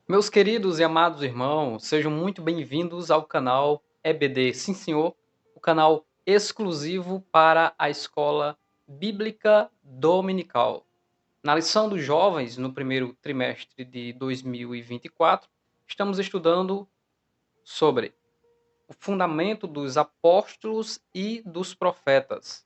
Meus queridos e amados irmãos, sejam muito bem-vindos ao canal EBD Sim Senhor, o canal exclusivo para a Escola Bíblica Dominical. Na lição dos jovens, no primeiro trimestre de 2024, estamos estudando sobre o fundamento dos apóstolos e dos profetas,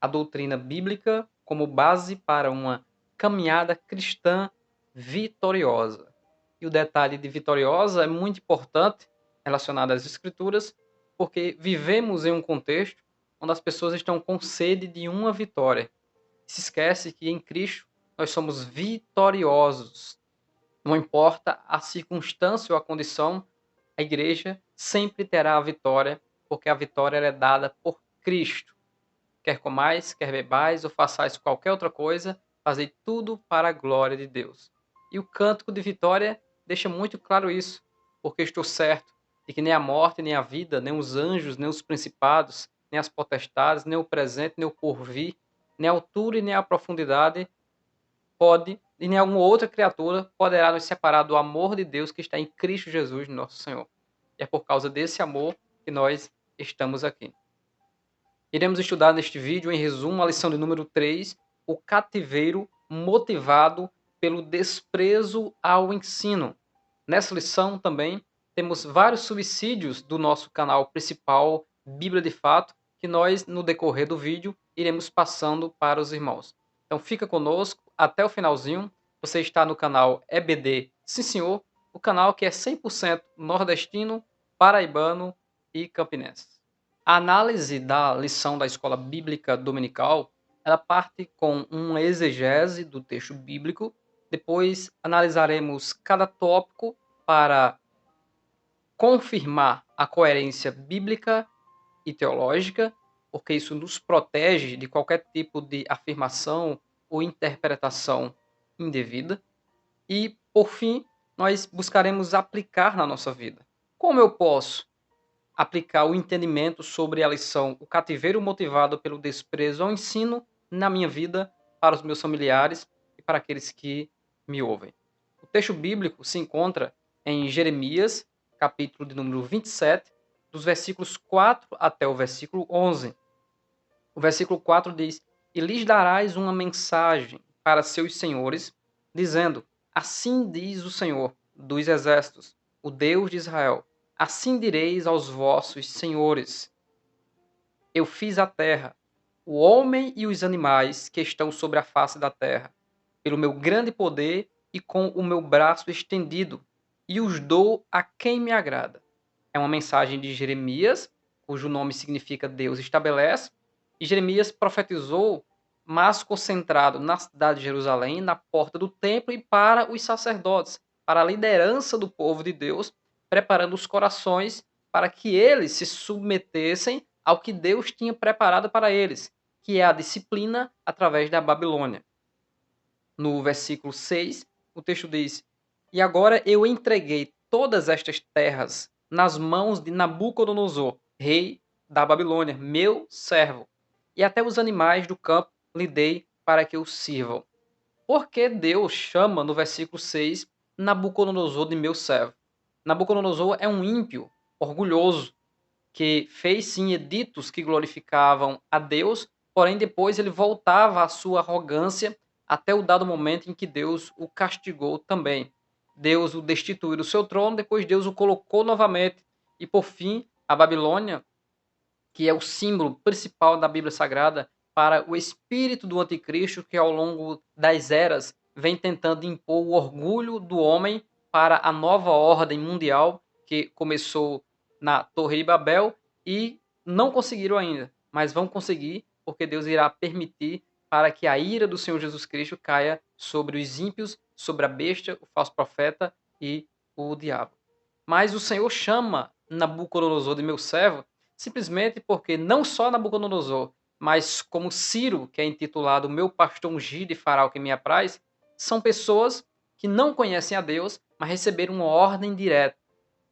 a doutrina bíblica como base para uma caminhada cristã vitoriosa. E o detalhe de vitoriosa é muito importante relacionado às escrituras, porque vivemos em um contexto onde as pessoas estão com sede de uma vitória. Se esquece que em Cristo nós somos vitoriosos. Não importa a circunstância ou a condição, a igreja sempre terá a vitória, porque a vitória é dada por Cristo. Quer comais, quer bebais ou façais qualquer outra coisa, fazei tudo para a glória de Deus. E o cântico de vitória deixa muito claro isso, porque estou certo de que nem a morte, nem a vida, nem os anjos, nem os principados, nem as potestades, nem o presente, nem o porvir, nem a altura e nem a profundidade pode, e nem alguma outra criatura poderá nos separar do amor de Deus que está em Cristo Jesus, nosso Senhor. E é por causa desse amor que nós estamos aqui. Iremos estudar neste vídeo, em resumo, a lição de número 3, o cativeiro motivado pelo desprezo ao ensino. Nessa lição também temos vários subsídios do nosso canal principal, Bíblia de Fato, que nós, no decorrer do vídeo, iremos passando para os irmãos. Então fica conosco até o finalzinho. Você está no canal EBD Sim Senhor, o canal que é 100% nordestino, paraibano e campinense. A análise da lição da escola bíblica dominical, ela parte com uma exegese do texto bíblico, depois analisaremos cada tópico para confirmar a coerência bíblica e teológica, porque isso nos protege de qualquer tipo de afirmação ou interpretação indevida. E, por fim, nós buscaremos aplicar na nossa vida. Como eu posso aplicar o entendimento sobre a lição O Cativeiro Motivado pelo Desprezo ao Ensino na minha vida, para os meus familiares e para aqueles que me ouvem? O texto bíblico se encontra em Jeremias, capítulo de número 27, dos versículos 4 até o versículo 11. O versículo 4 diz: E lhes darás uma mensagem para seus senhores, dizendo: Assim diz o Senhor dos exércitos, o Deus de Israel: Assim direis aos vossos senhores: Eu fiz a terra, o homem e os animais que estão sobre a face da terra, pelo meu grande poder e com o meu braço estendido, e os dou a quem me agrada. É uma mensagem de Jeremias, cujo nome significa Deus estabelece, e Jeremias profetizou, mas concentrado na cidade de Jerusalém, na porta do templo e para os sacerdotes, para a liderança do povo de Deus, preparando os corações para que eles se submetessem ao que Deus tinha preparado para eles, que é a disciplina através da Babilônia. No versículo 6, o texto diz: E agora eu entreguei todas estas terras nas mãos de Nabucodonosor, rei da Babilônia, meu servo, e até os animais do campo lhe dei para que o sirvam. Por que Deus chama no versículo 6 Nabucodonosor de meu servo? Nabucodonosor é um ímpio, orgulhoso, que fez sim editos que glorificavam a Deus, porém depois ele voltava à sua arrogância até o dado momento em que Deus o castigou também. Deus o destituiu do seu trono, depois Deus o colocou novamente. E por fim, a Babilônia, que é o símbolo principal da Bíblia Sagrada para o espírito do anticristo que ao longo das eras vem tentando impor o orgulho do homem para a nova ordem mundial que começou na Torre de Babel e não conseguiram ainda, mas vão conseguir porque Deus irá permitir para que a ira do Senhor Jesus Cristo caia sobre os ímpios, sobre a besta, o falso profeta e o diabo. Mas o Senhor chama Nabucodonosor de meu servo simplesmente porque não só Nabucodonosor, mas como Ciro, que é intitulado Meu Pastor Ungido e fará o que me apraz, são pessoas que não conhecem a Deus, mas receberam uma ordem direta.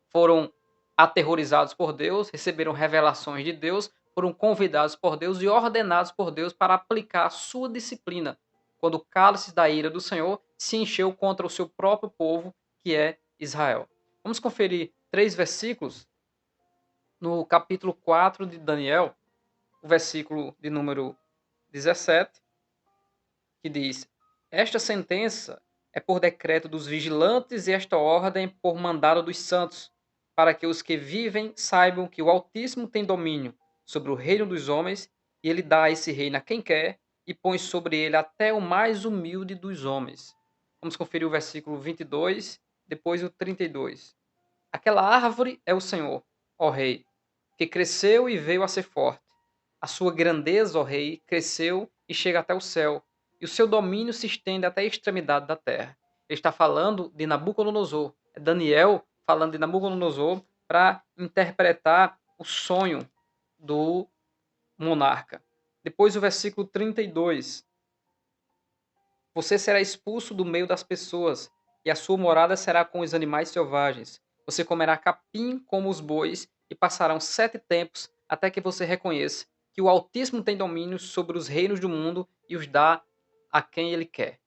Foram aterrorizados por Deus, receberam revelações de Deus, foram convidados por Deus e ordenados por Deus para aplicar a sua disciplina, quando o cálice da ira do Senhor se encheu contra o seu próprio povo, que é Israel. Vamos conferir 3 versículos no capítulo 4 de Daniel, o versículo de número 17, que diz: Esta sentença é por decreto dos vigilantes e esta ordem por mandado dos santos, para que os que vivem saibam que o Altíssimo tem domínio sobre o reino dos homens, e ele dá esse reino a quem quer, e põe sobre ele até o mais humilde dos homens. Vamos conferir o versículo 22, depois o 32. Aquela árvore é o Senhor, ó Rei, que cresceu e veio a ser forte. A sua grandeza, ó Rei, cresceu e chega até o céu, e o seu domínio se estende até a extremidade da terra. Ele está falando de Nabucodonosor. É Daniel falando de Nabucodonosor para interpretar o sonho do monarca. Depois o versículo 32. Você será expulso do meio das pessoas, e a sua morada será com os animais selvagens. Você comerá capim como os bois, e passarão 7 tempos até que você reconheça que o Altíssimo tem domínio sobre os reinos do mundo e os dá a quem ele quer.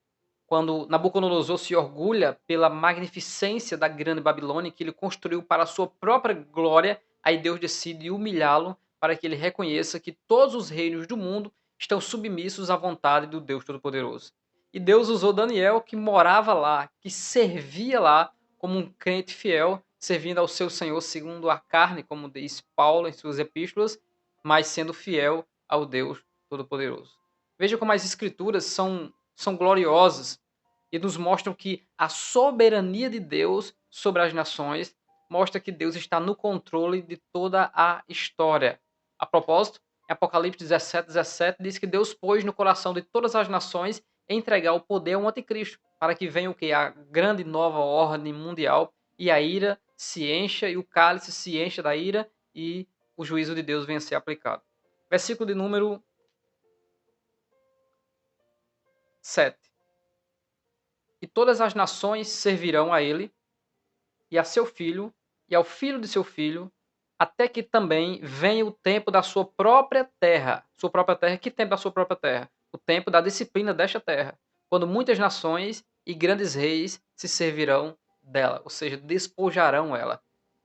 Quando Nabucodonosor se orgulha pela magnificência da grande Babilônia que ele construiu para a sua própria glória, aí Deus decide humilhá-lo para que ele reconheça que todos os reinos do mundo estão submissos à vontade do Deus Todo-Poderoso. E Deus usou Daniel, que morava lá, que servia lá como um crente fiel, servindo ao seu Senhor segundo a carne, como diz Paulo em suas epístolas, mas sendo fiel ao Deus Todo-Poderoso. Veja como as escrituras são gloriosas e nos mostram que a soberania de Deus sobre as nações mostra que Deus está no controle de toda a história. A propósito, em Apocalipse 17:17 diz que Deus pôs no coração de todas as nações entregar o poder ao anticristo, para que venha o que? A grande nova ordem mundial e a ira se encha e o cálice se encha da ira e o juízo de Deus venha a ser aplicado. Versículo de número 7. E todas as nações servirão a ele e a seu filho e ao filho de seu filho, até que também venha o tempo da sua própria terra. Sua própria terra, que tempo da sua própria terra? O tempo da disciplina desta terra, quando muitas nações e grandes reis se servirão dela, ou seja, despojarão ela.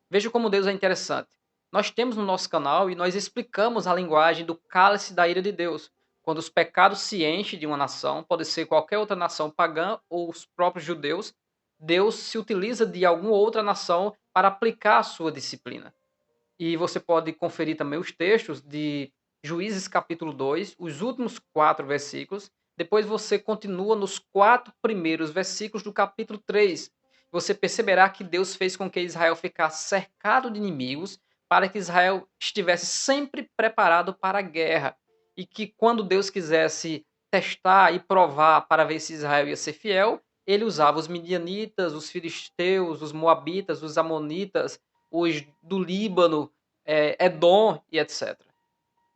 Veja como Deus é interessante. Nós temos no nosso canal e nós explicamos a linguagem do cálice da ira de Deus. Quando os pecados se enchem de uma nação, pode ser qualquer outra nação pagã ou os próprios judeus, Deus se utiliza de alguma outra nação para aplicar a sua disciplina. E você pode conferir também os textos de Juízes capítulo 2, os últimos 4 versículos. Depois você continua nos 4 primeiros versículos do capítulo 3. Você perceberá que Deus fez com que Israel ficasse cercado de inimigos para que Israel estivesse sempre preparado para a guerra. E que quando Deus quisesse testar e provar para ver se Israel ia ser fiel, ele usava os midianitas, os filisteus, os moabitas, os amonitas, os do Líbano, Edom e etc.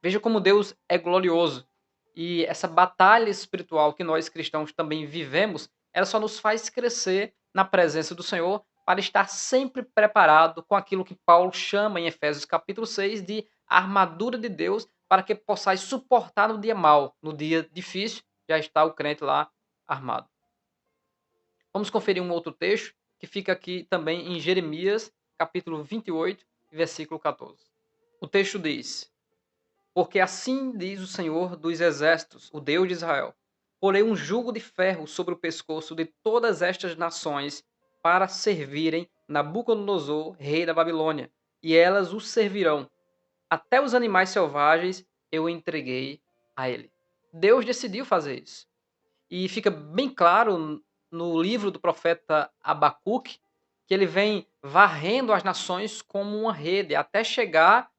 Veja como Deus é glorioso. E essa batalha espiritual que nós cristãos também vivemos, ela só nos faz crescer na presença do Senhor para estar sempre preparado com aquilo que Paulo chama em Efésios capítulo 6 de armadura de Deus para que possais suportar no dia mau, no dia difícil, já está o crente lá armado. Vamos conferir um outro texto que fica aqui também em Jeremias, capítulo 28, versículo 14. O texto diz: Porque assim diz o Senhor dos Exércitos, o Deus de Israel: Porei um jugo de ferro sobre o pescoço de todas estas nações para servirem Nabucodonosor, rei da Babilônia, e elas o servirão. Até os animais selvagens eu entreguei a ele. Deus decidiu fazer isso. E fica bem claro no livro do profeta Abacuque que ele vem varrendo as nações como uma rede até chegar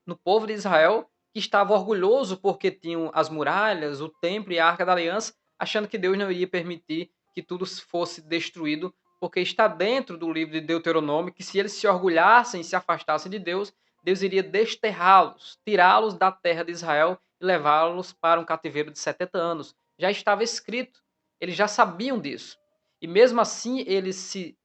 no povo de Israel, que estava orgulhoso porque tinham as muralhas, o templo e a Arca da Aliança, achando que Deus não iria permitir que tudo fosse destruído, porque está dentro do livro de Deuteronômio que se eles se orgulhassem e se afastassem de Deus, Deus iria desterrá-los, tirá-los da terra de Israel e levá-los para um cativeiro de 70 anos. Já estava escrito, eles já sabiam disso. E mesmo assim, eles se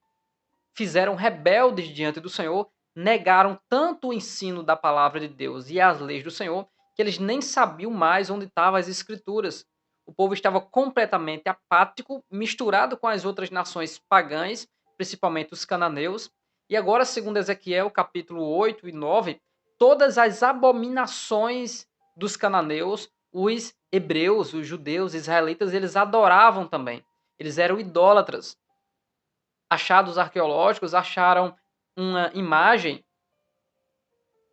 fizeram rebeldes diante do Senhor, negaram tanto o ensino da palavra de Deus e as leis do Senhor, que eles nem sabiam mais onde estavam as escrituras. O povo estava completamente apático, misturado com as outras nações pagãs, principalmente os cananeus. E agora, segundo Ezequiel, capítulo 8 e 9, todas as abominações dos cananeus, os hebreus, os judeus, israelitas, eles adoravam também. Eles eram idólatras. Achados arqueológicos acharam uma imagem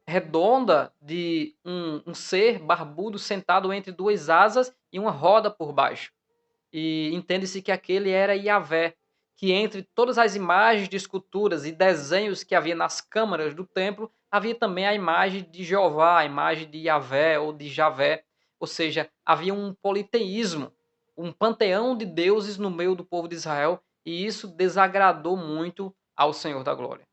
redonda de um ser barbudo sentado entre duas asas e uma roda por baixo. E entende-se que aquele era Yahvé, que entre todas as imagens de esculturas e desenhos que havia nas câmaras do templo, havia também a imagem de Jeová, a imagem de Yahvé ou de Javé. Ou seja, havia um politeísmo, um panteão de deuses no meio do povo de Israel, e isso desagradou muito ao Senhor da Glória.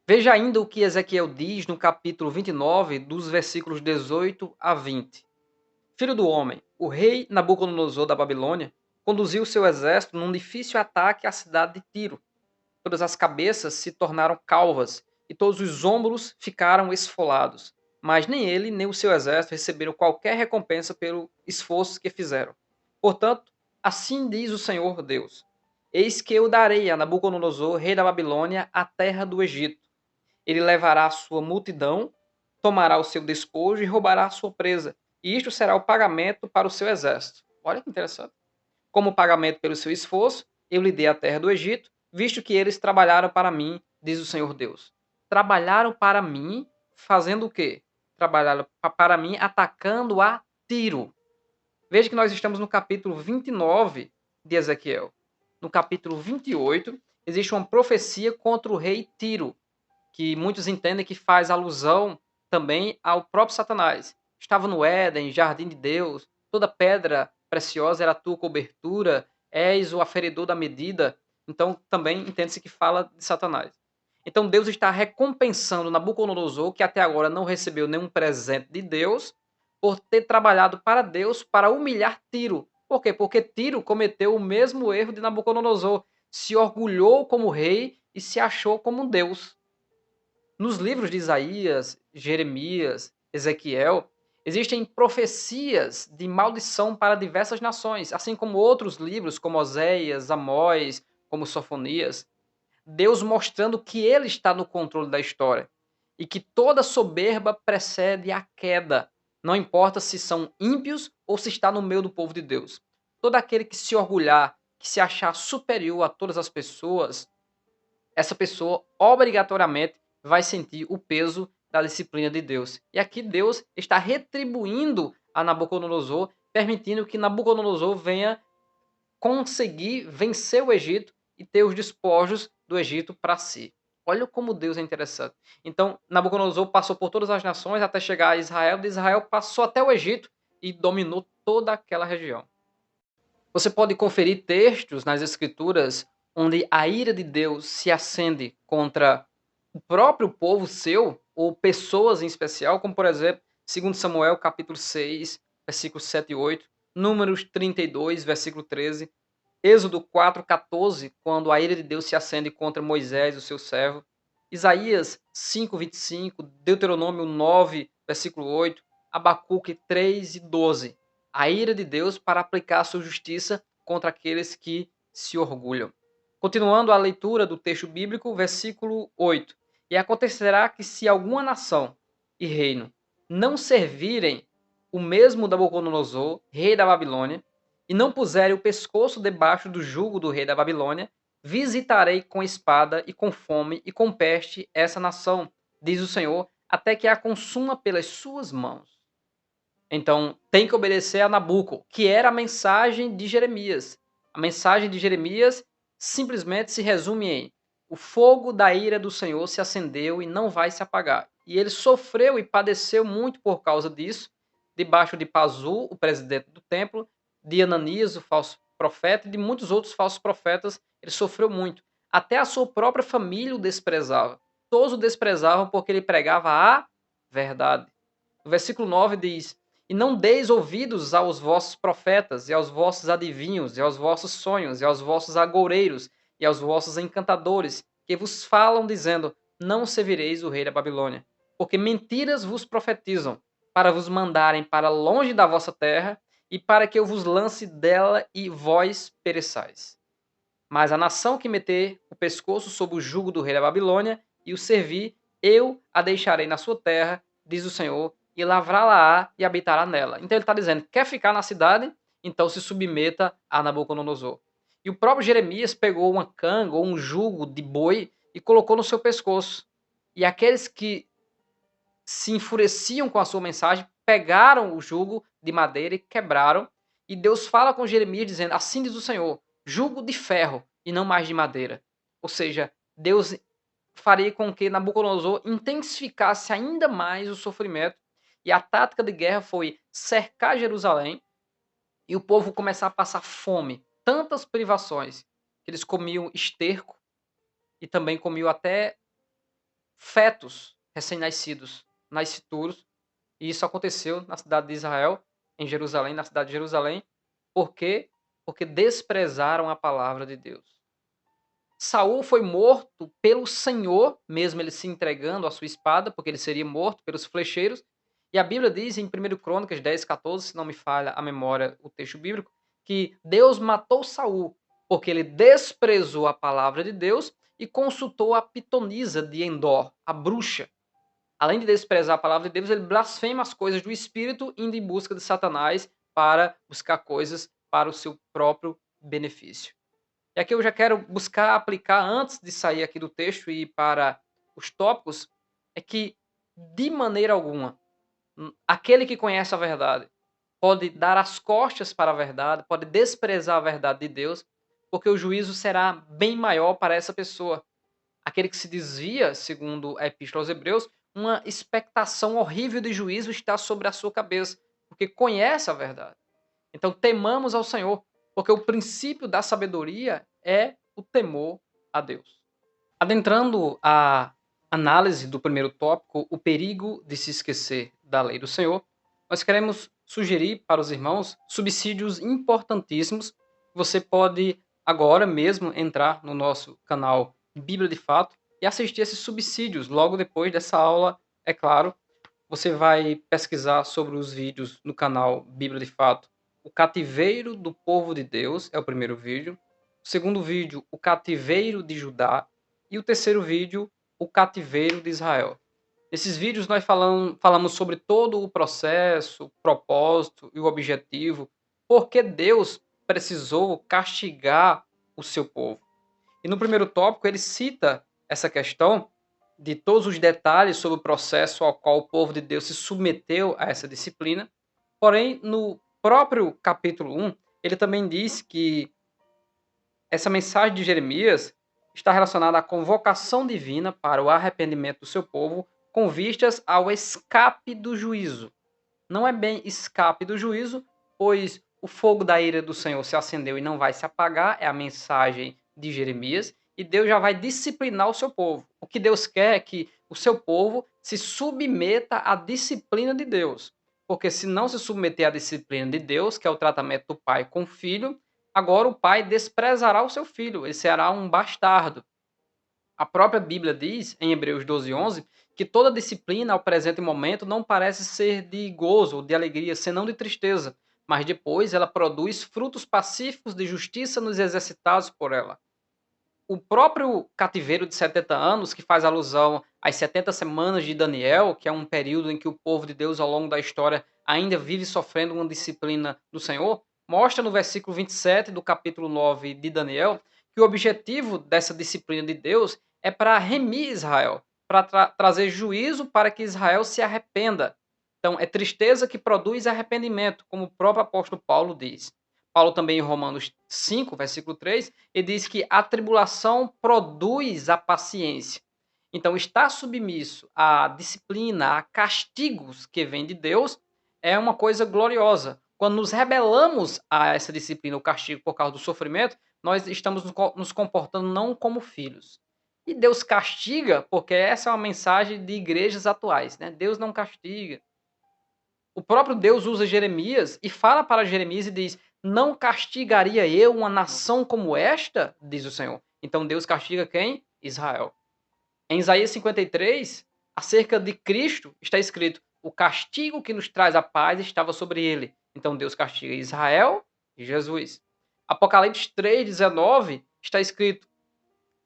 Veja ainda o que Ezequiel diz no capítulo 29, dos versículos 18 a 20. Filho do homem, o rei Nabucodonosor da Babilônia conduziu seu exército num difícil ataque à cidade de Tiro. Todas as cabeças se tornaram calvas e todos os ombros ficaram esfolados. Mas nem ele nem o seu exército receberam qualquer recompensa pelo esforço que fizeram. Portanto, assim diz o Senhor Deus: Eis que eu darei a Nabucodonosor, rei da Babilônia, a terra do Egito. Ele levará a sua multidão, tomará o seu despojo e roubará a sua presa. E isto será o pagamento para o seu exército. Olha que interessante. Como pagamento pelo seu esforço, eu lhe dei a terra do Egito, visto que eles trabalharam para mim, diz o Senhor Deus. Trabalharam para mim, fazendo o quê? Trabalharam para mim, atacando a Tiro. Veja que nós estamos no capítulo 29 de Ezequiel. No capítulo 28, existe uma profecia contra o rei Tiro, que muitos entendem que faz alusão também ao próprio Satanás. Estava no Éden, jardim de Deus, toda pedra preciosa era a tua cobertura, és o aferidor da medida. Então também entende-se que fala de Satanás. Então Deus está recompensando Nabucodonosor, que até agora não recebeu nenhum presente de Deus, por ter trabalhado para Deus para humilhar Tiro. Por quê? Porque Tiro cometeu o mesmo erro de Nabucodonosor. Se orgulhou como rei e se achou como um Deus. Nos livros de Isaías, Jeremias, Ezequiel, existem profecias de maldição para diversas nações, assim como outros livros, como Oséias, Amós, como Sofonias. Deus mostrando que ele está no controle da história e que toda soberba precede a queda, não importa se são ímpios ou se está no meio do povo de Deus. Todo aquele que se orgulhar, que se achar superior a todas as pessoas, essa pessoa obrigatoriamente vai sentir o peso da disciplina de Deus. E aqui Deus está retribuindo a Nabucodonosor, permitindo que Nabucodonosor venha conseguir vencer o Egito e ter os despojos do Egito para si. Olha como Deus é interessante. Então, Nabucodonosor passou por todas as nações até chegar a Israel, de Israel passou até o Egito e dominou toda aquela região. Você pode conferir textos nas Escrituras onde a ira de Deus se acende contra o próprio povo seu, ou pessoas em especial, como por exemplo, 2 Samuel capítulo 6, versículos 7 e 8, Números 32, versículo 13, Êxodo 4, 14, quando a ira de Deus se acende contra Moisés, o seu servo, Isaías 5, 25, Deuteronômio 9, versículo 8, Abacuque 3 e 12. A ira de Deus para aplicar a sua justiça contra aqueles que se orgulham. Continuando a leitura do texto bíblico, versículo 8. E acontecerá que se alguma nação e reino não servirem o mesmo Nabucodonosor, rei da Babilônia, e não puserem o pescoço debaixo do jugo do rei da Babilônia, visitarei com espada e com fome e com peste essa nação, diz o Senhor, até que a consuma pelas suas mãos. Então, tem que obedecer a Nabuco, que era a mensagem de Jeremias. A mensagem de Jeremias simplesmente se resume em: o fogo da ira do Senhor se acendeu e não vai se apagar. E ele sofreu e padeceu muito por causa disso, debaixo de Pazu, o presidente do templo, de Ananias, o falso profeta, e de muitos outros falsos profetas. Ele sofreu muito. Até a sua própria família o desprezava. Todos o desprezavam porque ele pregava a verdade. O versículo 9 diz: E não deis ouvidos aos vossos profetas, e aos vossos adivinhos, e aos vossos sonhos, e aos vossos agoureiros, e aos vossos encantadores, que vos falam, dizendo: Não servireis o rei da Babilônia. Porque mentiras vos profetizam, para vos mandarem para longe da vossa terra, e para que eu vos lance dela e vós pereçais. Mas a nação que meter o pescoço sob o jugo do rei da Babilônia e o servir, eu a deixarei na sua terra, diz o Senhor, e lavrá-la-á e habitará nela. Então ele está dizendo, quer ficar na cidade? Então se submeta a Nabucodonosor. E o próprio Jeremias pegou uma canga ou um jugo de boi e colocou no seu pescoço. E aqueles que se enfureciam com a sua mensagem pegaram o jugo de madeira e quebraram. E Deus fala com Jeremias dizendo, assim diz o Senhor, jugo de ferro e não mais de madeira. Ou seja, Deus faria com que Nabucodonosor intensificasse ainda mais o sofrimento. E a tática de guerra foi cercar Jerusalém e o povo começar a passar fome. Tantas privações que eles comiam esterco e também comiam até fetos recém-nascidos, nascituros. E isso aconteceu na cidade de Israel, em Jerusalém, na cidade de Jerusalém. Por quê? Porque desprezaram a palavra de Deus. Saul foi morto pelo Senhor, mesmo ele se entregando à sua espada, porque ele seria morto pelos flecheiros. E a Bíblia diz em 1 Crônicas 10, 14, se não me falha a memória, o texto bíblico, que Deus matou Saul, porque ele desprezou a palavra de Deus e consultou a pitonisa de Endor, a bruxa. Além de desprezar a palavra de Deus, ele blasfema as coisas do Espírito, indo em busca de Satanás para buscar coisas para o seu próprio benefício. E aqui eu já quero buscar aplicar, antes de sair aqui do texto e ir para os tópicos, é que, de maneira alguma, aquele que conhece a verdade pode dar as costas para a verdade, pode desprezar a verdade de Deus, porque o juízo será bem maior para essa pessoa. Aquele que se desvia, segundo a Epístola aos Hebreus, uma expectação horrível de juízo está sobre a sua cabeça, porque conhece a verdade. Então temamos ao Senhor, porque o princípio da sabedoria é o temor a Deus. Adentrando a análise do primeiro tópico, o perigo de se esquecer da lei do Senhor, nós queremos sugerir para os irmãos subsídios importantíssimos. Você pode agora mesmo entrar no nosso canal Bíblia de Fato e assistir esses subsídios logo depois dessa aula, é claro. Você vai pesquisar sobre os vídeos no canal Bíblia de Fato. O cativeiro do povo de Deus é o primeiro vídeo. O segundo vídeo, o cativeiro de Judá. E o terceiro vídeo, o cativeiro de Israel. Nesses vídeos nós falamos sobre todo o processo, o propósito e o objetivo, porque Deus precisou castigar o seu povo. E no primeiro tópico ele cita essa questão de todos os detalhes sobre o processo ao qual o povo de Deus se submeteu a essa disciplina. Porém, no próprio capítulo 1, ele também diz que essa mensagem de Jeremias está relacionada à convocação divina para o arrependimento do seu povo com vistas ao escape do juízo. Não é bem escape do juízo, pois o fogo da ira do Senhor se acendeu e não vai se apagar, é a mensagem de Jeremias, e Deus já vai disciplinar o seu povo. O que Deus quer é que o seu povo se submeta à disciplina de Deus. Porque se não se submeter à disciplina de Deus, que é o tratamento do pai com o filho, agora o pai desprezará o seu filho, ele será um bastardo. A própria Bíblia diz, em Hebreus 12, 11, que toda disciplina ao presente momento não parece ser de gozo ou de alegria, senão de tristeza, mas depois ela produz frutos pacíficos de justiça nos exercitados por ela. O próprio cativeiro de 70 anos, que faz alusão às 70 semanas de Daniel, que é um período em que o povo de Deus, ao longo da história, ainda vive sofrendo uma disciplina do Senhor, mostra no versículo 27 do capítulo 9 de Daniel que o objetivo dessa disciplina de Deus é para remir Israel, para trazer juízo para que Israel se arrependa. Então, é tristeza que produz arrependimento, como o próprio apóstolo Paulo diz. Paulo também em Romanos 5, versículo 3, ele diz que a tribulação produz a paciência. Então, estar submisso à disciplina, a castigos que vêm de Deus, é uma coisa gloriosa. Quando nos rebelamos a essa disciplina, o castigo por causa do sofrimento, nós estamos nos comportando não como filhos. E Deus castiga, porque essa é uma mensagem de igrejas atuais, né? Deus não castiga. O próprio Deus usa Jeremias e fala para Jeremias e diz: não castigaria eu uma nação como esta? Diz o Senhor. Então Deus castiga quem? Israel. Em Isaías 53, acerca de Cristo, está escrito: o castigo que nos traz a paz estava sobre ele. Então Deus castiga Israel e Jesus. Apocalipse 3,19 está escrito: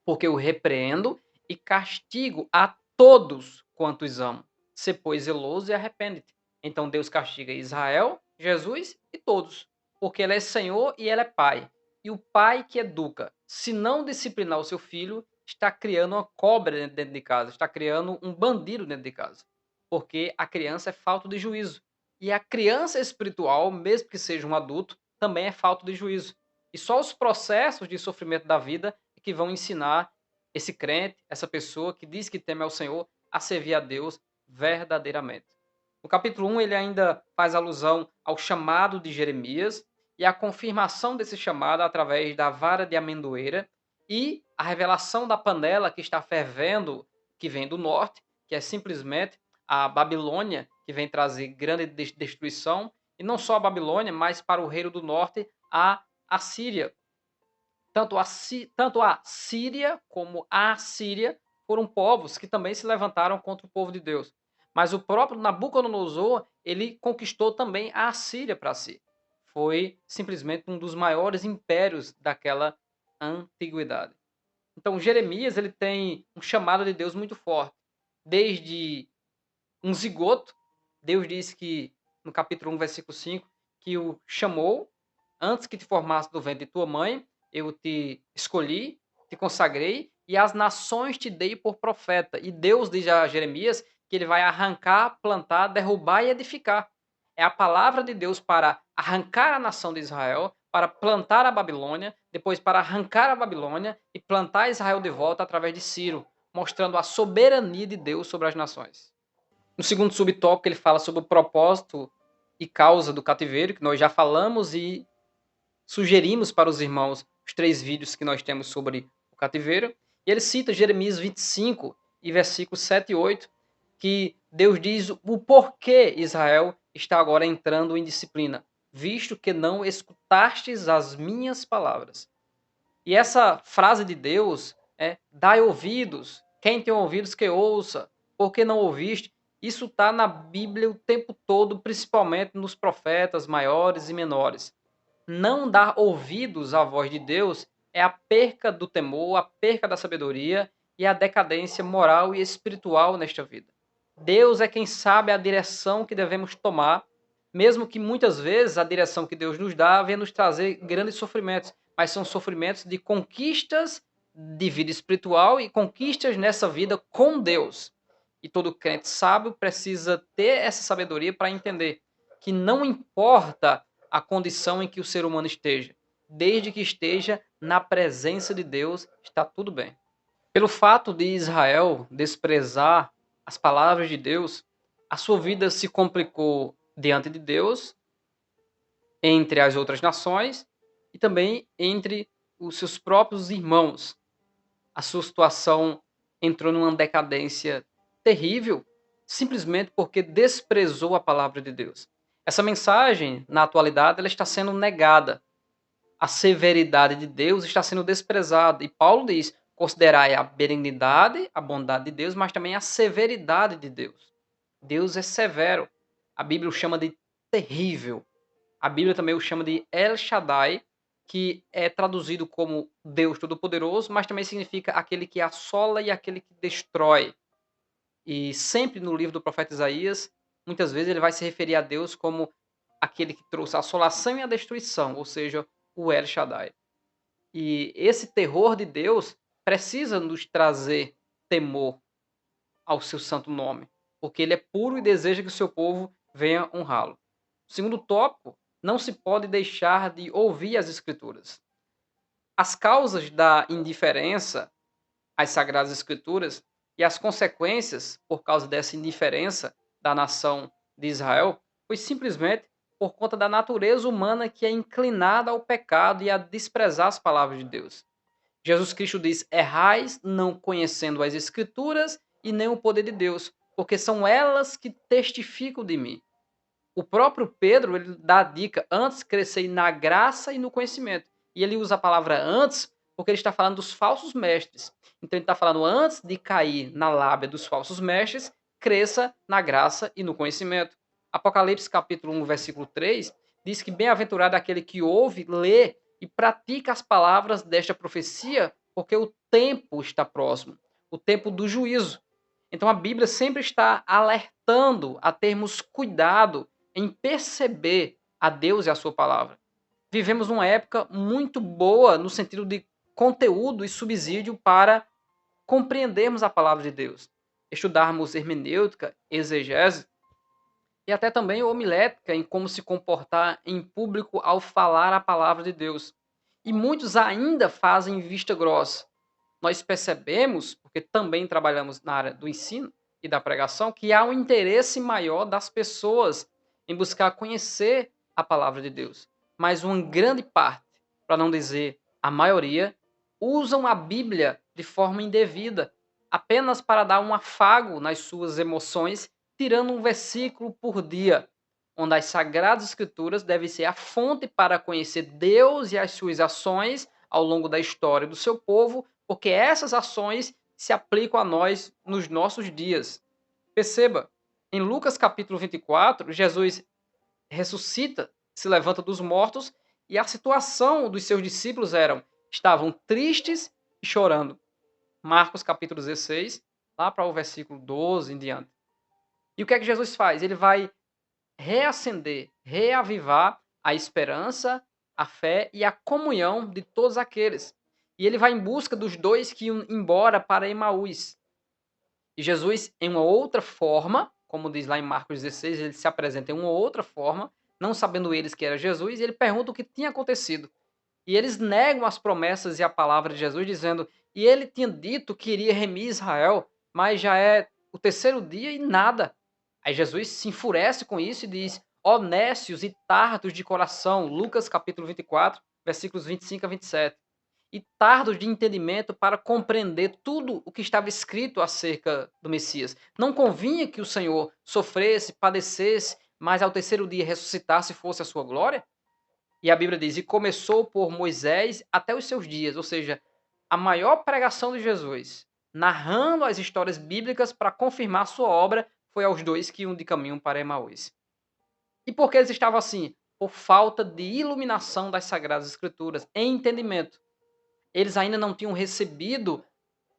porque eu repreendo e castigo a todos quantos amo. Sê, pois, zeloso e arrepende-te. Então Deus castiga Israel, Jesus e todos, porque ele é Senhor e ele é Pai. E o pai que educa, se não disciplinar o seu filho, está criando uma cobra dentro de casa, está criando um bandido dentro de casa. Porque a criança é falta de juízo. E a criança espiritual, mesmo que seja um adulto, também é falta de juízo. E só os processos de sofrimento da vida que vão ensinar esse crente, essa pessoa que diz que teme ao Senhor, a servir a Deus verdadeiramente. No capítulo 1, ele ainda faz alusão ao chamado de Jeremias e a confirmação desse chamado através da vara de amendoeira e a revelação da panela que está fervendo, que vem do norte, que é simplesmente a Babilônia, que vem trazer grande destruição, e não só a Babilônia, mas para o reino do norte, a Assíria. Tanto a Síria como a Assíria foram povos que também se levantaram contra o povo de Deus. Mas o próprio Nabucodonosor, ele conquistou também a Assíria para si. Foi simplesmente um dos maiores impérios daquela antiguidade. Então Jeremias, ele tem um chamado de Deus muito forte. Desde um zigoto, Deus diz que no capítulo 1, versículo 5, que o chamou antes que te formasse do ventre de tua mãe, eu te escolhi, te consagrei e as nações te dei por profeta. E Deus diz a Jeremias que ele vai arrancar, plantar, derrubar e edificar. É a palavra de Deus para arrancar a nação de Israel, para plantar a Babilônia, depois para arrancar a Babilônia e plantar Israel de volta através de Ciro, mostrando a soberania de Deus sobre as nações. No segundo subtópico, ele fala sobre o propósito e causa do cativeiro, que nós já falamos e sugerimos para os irmãos os 3 vídeos que nós temos sobre o cativeiro. E ele cita Jeremias 25 e versículos 7 e 8, que Deus diz o porquê Israel está agora entrando em disciplina, visto que não escutastes as minhas palavras. E essa frase de Deus é: dai ouvidos, quem tem ouvidos que ouça, porque não ouviste? Isso está na Bíblia o tempo todo, principalmente nos profetas maiores e menores. Não dar ouvidos à voz de Deus é a perca do temor, a perca da sabedoria e a decadência moral e espiritual nesta vida. Deus é quem sabe a direção que devemos tomar, mesmo que muitas vezes a direção que Deus nos dá venha nos trazer grandes sofrimentos, mas são sofrimentos de conquistas de vida espiritual e conquistas nessa vida com Deus. E todo crente sábio precisa ter essa sabedoria para entender que não importa a condição em que o ser humano esteja, desde que esteja na presença de Deus, está tudo bem. Pelo fato de Israel desprezar as palavras de Deus, a sua vida se complicou diante de Deus, entre as outras nações e também entre os seus próprios irmãos. A sua situação entrou numa decadência terrível, simplesmente porque desprezou a palavra de Deus. Essa mensagem, na atualidade, ela está sendo negada. A severidade de Deus está sendo desprezada. E Paulo diz: considerai a benignidade, a bondade de Deus, mas também a severidade de Deus. Deus é severo. A Bíblia o chama de terrível. A Bíblia também o chama de El Shaddai, que é traduzido como Deus Todo-Poderoso, mas também significa aquele que assola e aquele que destrói. E sempre no livro do profeta Isaías, muitas vezes ele vai se referir a Deus como aquele que trouxe a assolação e a destruição, ou seja, o El Shaddai. E esse terror de Deus precisa nos trazer temor ao seu santo nome, porque ele é puro e deseja que o seu povo venha honrá-lo. Segundo tópico, não se pode deixar de ouvir as Escrituras. As causas da indiferença às Sagradas Escrituras e as consequências por causa dessa indiferença da nação de Israel foi simplesmente por conta da natureza humana que é inclinada ao pecado e a desprezar as palavras de Deus. Jesus Cristo diz: errais não conhecendo as Escrituras e nem o poder de Deus, porque são elas que testificam de mim. O próprio Pedro, ele dá a dica: antes crescei na graça e no conhecimento. E ele usa a palavra antes porque ele está falando dos falsos mestres. Então ele está falando: antes de cair na lábia dos falsos mestres, cresça na graça e no conhecimento. Apocalipse capítulo 1, versículo 3, diz que bem-aventurado é aquele que ouve, lê e pratica as palavras desta profecia, porque o tempo está próximo, o tempo do juízo. Então a Bíblia sempre está alertando a termos cuidado em perceber a Deus e a sua palavra. Vivemos uma época muito boa no sentido de conteúdo e subsídio para compreendermos a palavra de Deus, estudarmos hermenêutica, exegese e até também homilética em como se comportar em público ao falar a palavra de Deus. E muitos ainda fazem vista grossa. Nós percebemos, porque também trabalhamos na área do ensino e da pregação, que há um interesse maior das pessoas em buscar conhecer a palavra de Deus. Mas uma grande parte, para não dizer a maioria, usam a Bíblia de forma indevida, apenas para dar um afago nas suas emoções, tirando um versículo por dia, onde as Sagradas Escrituras devem ser a fonte para conhecer Deus e as suas ações ao longo da história do seu povo, porque essas ações se aplicam a nós nos nossos dias. Perceba, em Lucas capítulo 24, Jesus ressuscita, se levanta dos mortos, e a situação dos seus discípulos estavam tristes e chorando. Marcos capítulo 16, lá para o versículo 12 em diante. E o que é que Jesus faz? Ele vai reacender, reavivar a esperança, a fé e a comunhão de todos aqueles. E ele vai em busca dos dois que iam embora para Emaús. E Jesus, em uma outra forma, como diz lá em Marcos 16, ele se apresenta em uma outra forma, não sabendo eles que era Jesus, e ele pergunta o que tinha acontecido. E eles negam as promessas e a palavra de Jesus, dizendo: e ele tinha dito que iria remir Israel, mas já é o terceiro dia e nada. Aí Jesus se enfurece com isso e diz: ó nécios e tardos de coração, Lucas capítulo 24, versículos 25 a 27. E tardos de entendimento para compreender tudo o que estava escrito acerca do Messias. Não convinha que o Senhor sofresse, padecesse, mas ao terceiro dia ressuscitasse e fosse a sua glória? E a Bíblia diz: e começou por Moisés até os seus dias, ou seja, a maior pregação de Jesus, narrando as histórias bíblicas para confirmar sua obra, foi aos dois que iam de caminho para Emaús. E por que eles estavam assim? Por falta de iluminação das Sagradas Escrituras, em entendimento. Eles ainda não tinham recebido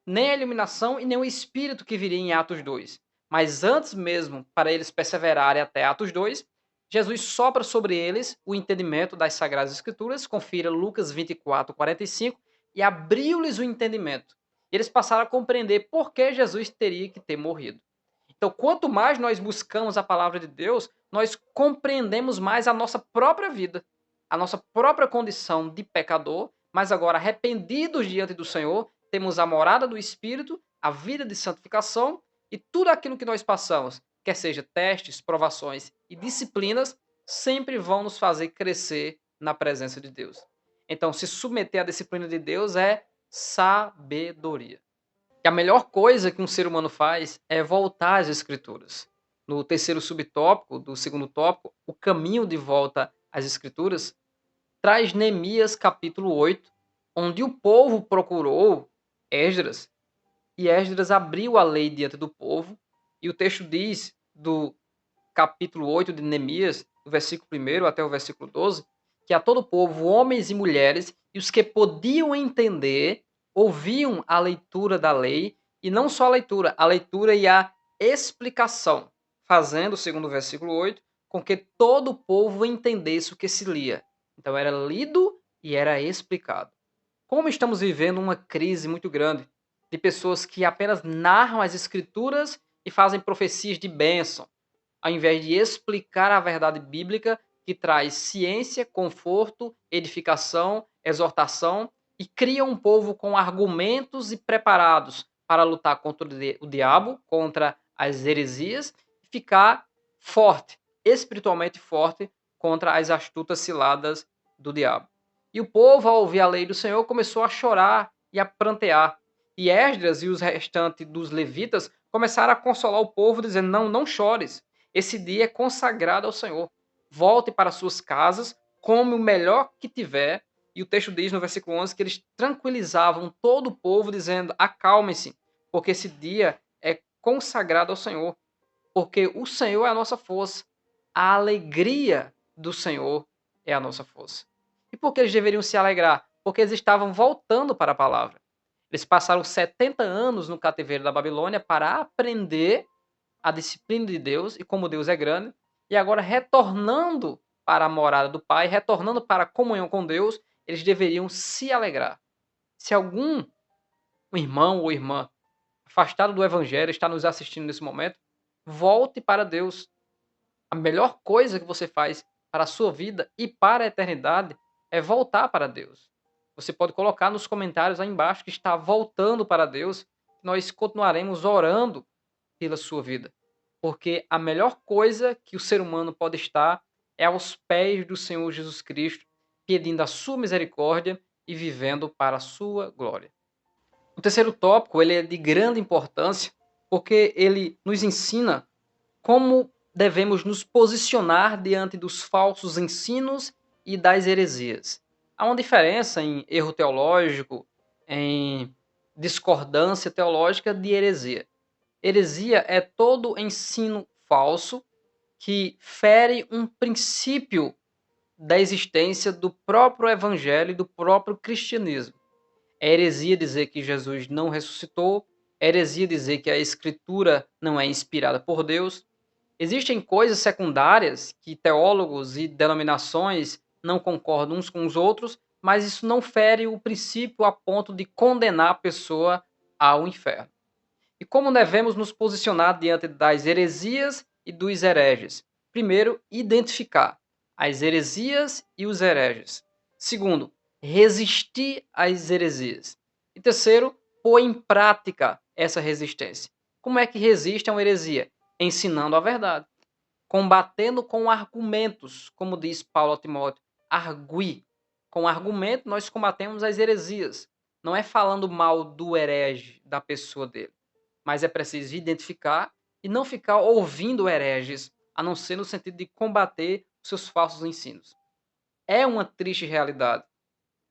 nem a iluminação e nem o Espírito que viria em Atos 2. Mas antes mesmo, para eles perseverarem até Atos 2, Jesus sopra sobre eles o entendimento das Sagradas Escrituras, confira Lucas 24, 45, e abriu-lhes o entendimento. Eles passaram a compreender por que Jesus teria que ter morrido. Então, quanto mais nós buscamos a palavra de Deus, nós compreendemos mais a nossa própria vida, a nossa própria condição de pecador, mas agora arrependidos diante do Senhor, temos a morada do Espírito, a vida de santificação e tudo aquilo que nós passamos, quer seja testes, provações e disciplinas, sempre vão nos fazer crescer na presença de Deus. Então, se submeter à disciplina de Deus é sabedoria. E a melhor coisa que um ser humano faz é voltar às Escrituras. No terceiro subtópico do segundo tópico, o caminho de volta às Escrituras, traz Neemias capítulo 8, onde o povo procurou Esdras, e Esdras abriu a lei diante do povo, e o texto diz, do capítulo 8 de Neemias, do versículo 1 até o versículo 12, que a todo o povo, homens e mulheres, e os que podiam entender, ouviam a leitura da lei, e não só a leitura e a explicação, fazendo, segundo o versículo 8, com que todo o povo entendesse o que se lia. Então era lido e era explicado. Como estamos vivendo uma crise muito grande de pessoas que apenas narram as escrituras e fazem profecias de bênção, ao invés de explicar a verdade bíblica que traz ciência, conforto, edificação, exortação e cria um povo com argumentos e preparados para lutar contra o diabo, contra as heresias e ficar forte, espiritualmente forte contra as astutas ciladas do diabo. E o povo, ao ouvir a lei do Senhor, começou a chorar e a prantear. E Esdras e os restantes dos levitas começaram a consolar o povo, dizendo: não, não chores. Esse dia é consagrado ao Senhor. Volte para suas casas, come o melhor que tiver. E o texto diz no versículo 11 que eles tranquilizavam todo o povo, dizendo: acalmem-se, porque esse dia é consagrado ao Senhor. Porque o Senhor é a nossa força. A alegria do Senhor é a nossa força. E por que eles deveriam se alegrar? Porque eles estavam voltando para a palavra. Eles passaram 70 anos no cativeiro da Babilônia para aprender a disciplina de Deus e como Deus é grande, e agora retornando para a morada do Pai, retornando para a comunhão com Deus, eles deveriam se alegrar. Se algum irmão ou irmã afastado do Evangelho está nos assistindo nesse momento, volte para Deus. A melhor coisa que você faz para a sua vida e para a eternidade é voltar para Deus. Você pode colocar nos comentários aí embaixo que está voltando para Deus, nós continuaremos orando pela sua vida. Porque a melhor coisa que o ser humano pode estar é aos pés do Senhor Jesus Cristo, pedindo a sua misericórdia e vivendo para a sua glória. O terceiro tópico, ele é de grande importância, porque ele nos ensina como devemos nos posicionar diante dos falsos ensinos e das heresias. Há uma diferença em erro teológico, em discordância teológica de heresia. Heresia é todo ensino falso que fere um princípio da existência do próprio evangelho e do próprio cristianismo. É heresia dizer que Jesus não ressuscitou, é heresia dizer que a escritura não é inspirada por Deus. Existem coisas secundárias que teólogos e denominações não concordam uns com os outros, mas isso não fere o princípio a ponto de condenar a pessoa ao inferno. E como devemos nos posicionar diante das heresias e dos hereges? Primeiro, identificar as heresias e os hereges. Segundo, resistir às heresias. E terceiro, pôr em prática essa resistência. Como é que resiste a uma heresia? Ensinando a verdade, combatendo com argumentos, como diz Paulo a Timóteo, argui. Com argumento nós combatemos as heresias. Não é falando mal do herege, da pessoa dele, mas é preciso identificar e não ficar ouvindo hereges, a não ser no sentido de combater os seus falsos ensinos. É uma triste realidade.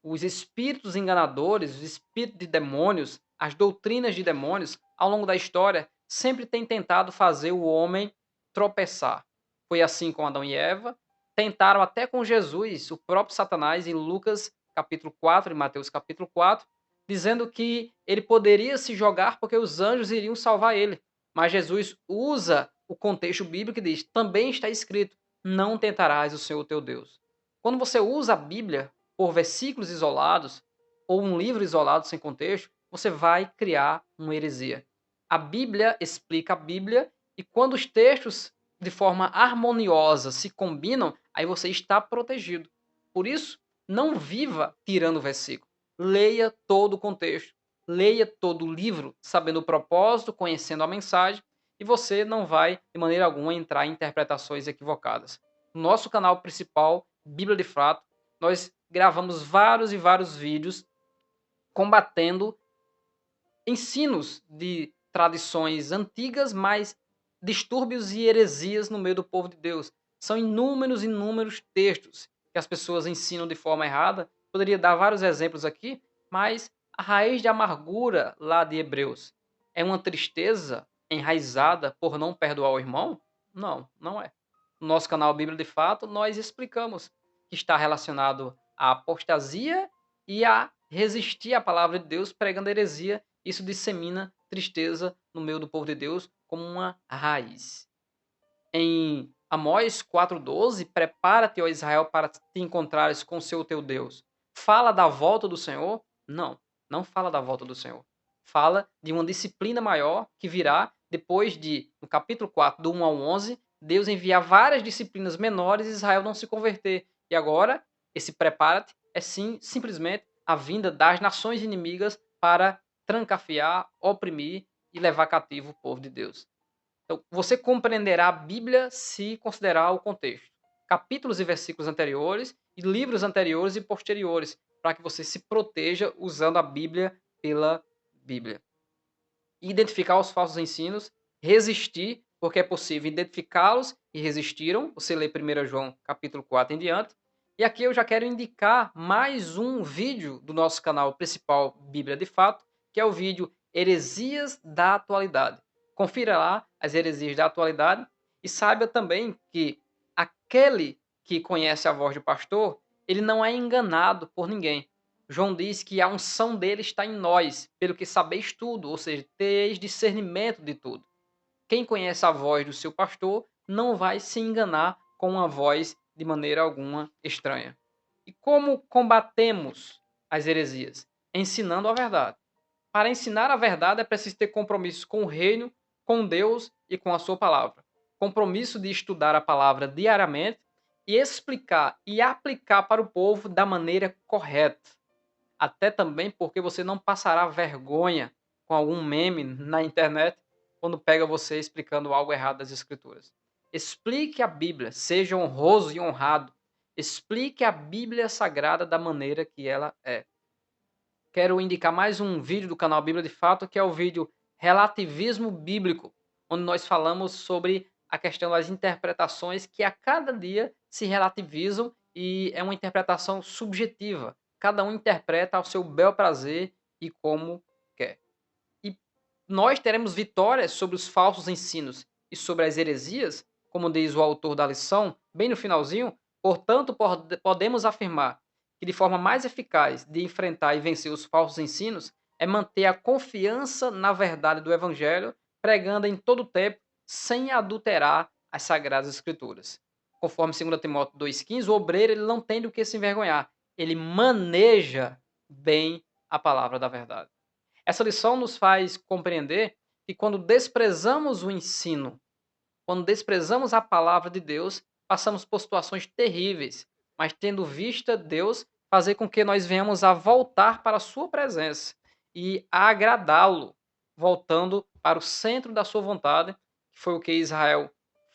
Os espíritos enganadores, os espíritos de demônios, as doutrinas de demônios, ao longo da história, sempre têm tentado fazer o homem tropeçar. Foi assim com Adão e Eva, tentaram até com Jesus, o próprio Satanás, em Lucas capítulo 4 e Mateus capítulo 4, dizendo que ele poderia se jogar porque os anjos iriam salvar ele. Mas Jesus usa o contexto bíblico e diz: também está escrito, não tentarás o Senhor teu Deus. Quando você usa a Bíblia por versículos isolados ou um livro isolado sem contexto, você vai criar uma heresia. A Bíblia explica a Bíblia e quando os textos de forma harmoniosa se combinam, aí você está protegido. Por isso, não viva tirando o versículo. Leia todo o contexto. Leia todo o livro, sabendo o propósito, conhecendo a mensagem, e você não vai, de maneira alguma, entrar em interpretações equivocadas. No nosso canal principal, Bíblia de Fato, nós gravamos vários e vários vídeos combatendo ensinos de tradições antigas, mas distúrbios e heresias no meio do povo de Deus. São inúmeros, inúmeros textos que as pessoas ensinam de forma errada. Poderia dar vários exemplos aqui, mas a raiz de amargura lá de Hebreus é uma tristeza enraizada por não perdoar o irmão? Não, não é. No nosso canal Bíblia de Fato, nós explicamos que está relacionado à apostasia e a resistir à palavra de Deus pregando heresia. Isso dissemina tristeza no meio do povo de Deus como uma raiz. Em Amós 4,12, prepara-te, ó Israel, para te encontrares com o seu teu Deus. Fala da volta do Senhor? Não, não fala da volta do Senhor. Fala de uma disciplina maior que virá depois de, no capítulo 4, do 1 ao 11, Deus enviar várias disciplinas menores e Israel não se converter. E agora, esse prepara-te é sim, simplesmente a vinda das nações inimigas para trancafiar, oprimir e levar cativo o povo de Deus. Então, você compreenderá a Bíblia se considerar o contexto. Capítulos e versículos anteriores, e livros anteriores e posteriores, para que você se proteja usando a Bíblia pela Bíblia. Identificar os falsos ensinos, resistir, porque é possível identificá-los e resistiram. Você lê 1 João capítulo 4 em diante. E aqui eu já quero indicar mais um vídeo do nosso canal principal Bíblia de Fato, que é o vídeo Heresias da Atualidade. Confira lá as heresias da atualidade e saiba também que aquele que conhece a voz do pastor, ele não é enganado por ninguém. João diz que a unção dele está em nós, pelo que sabeis tudo, ou seja, tereis discernimento de tudo. Quem conhece a voz do seu pastor não vai se enganar com uma voz de maneira alguma estranha. E como combatemos as heresias? Ensinando a verdade. Para ensinar a verdade é preciso ter compromisso com o reino, com Deus e com a sua palavra. Compromisso de estudar a palavra diariamente e explicar e aplicar para o povo da maneira correta. Até também porque você não passará vergonha com algum meme na internet quando pega você explicando algo errado das escrituras. Explique a Bíblia, seja honroso e honrado. Explique a Bíblia Sagrada da maneira que ela é. Quero indicar mais um vídeo do canal Bíblia de Fato, que é o vídeo Relativismo Bíblico, onde nós falamos sobre a questão das interpretações que a cada dia se relativizam e é uma interpretação subjetiva. Cada um interpreta ao seu bel prazer e como quer. E nós teremos vitórias sobre os falsos ensinos e sobre as heresias, como diz o autor da lição, bem no finalzinho. Portanto, podemos afirmar que de forma mais eficaz de enfrentar e vencer os falsos ensinos é manter a confiança na verdade do evangelho, pregando em todo o tempo, sem adulterar as sagradas escrituras. Conforme 2 Timóteo 2,15, o obreiro ele não tem do que se envergonhar, ele maneja bem a palavra da verdade. Essa lição nos faz compreender que quando desprezamos o ensino, quando desprezamos a palavra de Deus, passamos por situações terríveis, mas tendo vista Deus fazer com que nós venhamos a voltar para a sua presença e a agradá-lo, voltando para o centro da sua vontade, que foi o que Israel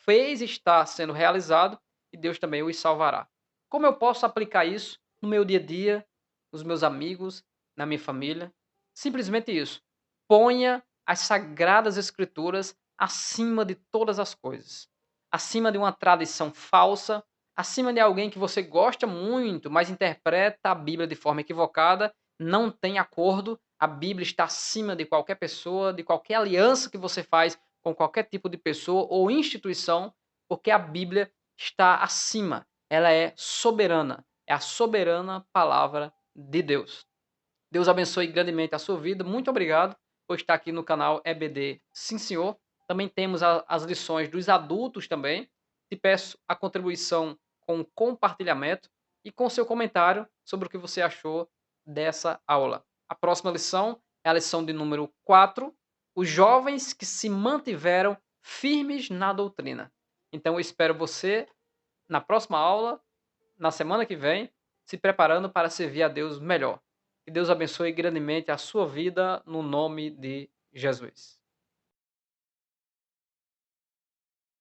fez e está sendo realizado, e Deus também os salvará. Como eu posso aplicar isso no meu dia a dia, nos meus amigos, na minha família? Simplesmente isso. Ponha as sagradas escrituras acima de todas as coisas. Acima de uma tradição falsa, acima de alguém que você gosta muito, mas interpreta a Bíblia de forma equivocada, não tem acordo, a Bíblia está acima de qualquer pessoa, de qualquer aliança que você faz com qualquer tipo de pessoa ou instituição, porque a Bíblia está acima, ela é soberana, é a soberana palavra de Deus. Deus abençoe grandemente a sua vida. Muito obrigado por estar aqui no canal EBD Sim Senhor. Também temos as lições dos adultos também. Te peço a contribuição com compartilhamento e com seu comentário sobre o que você achou dessa aula. A próxima lição é a lição de número 4, os jovens que se mantiveram firmes na doutrina. Então eu espero você na próxima aula, na semana que vem, se preparando para servir a Deus melhor. Que Deus abençoe grandemente a sua vida no nome de Jesus.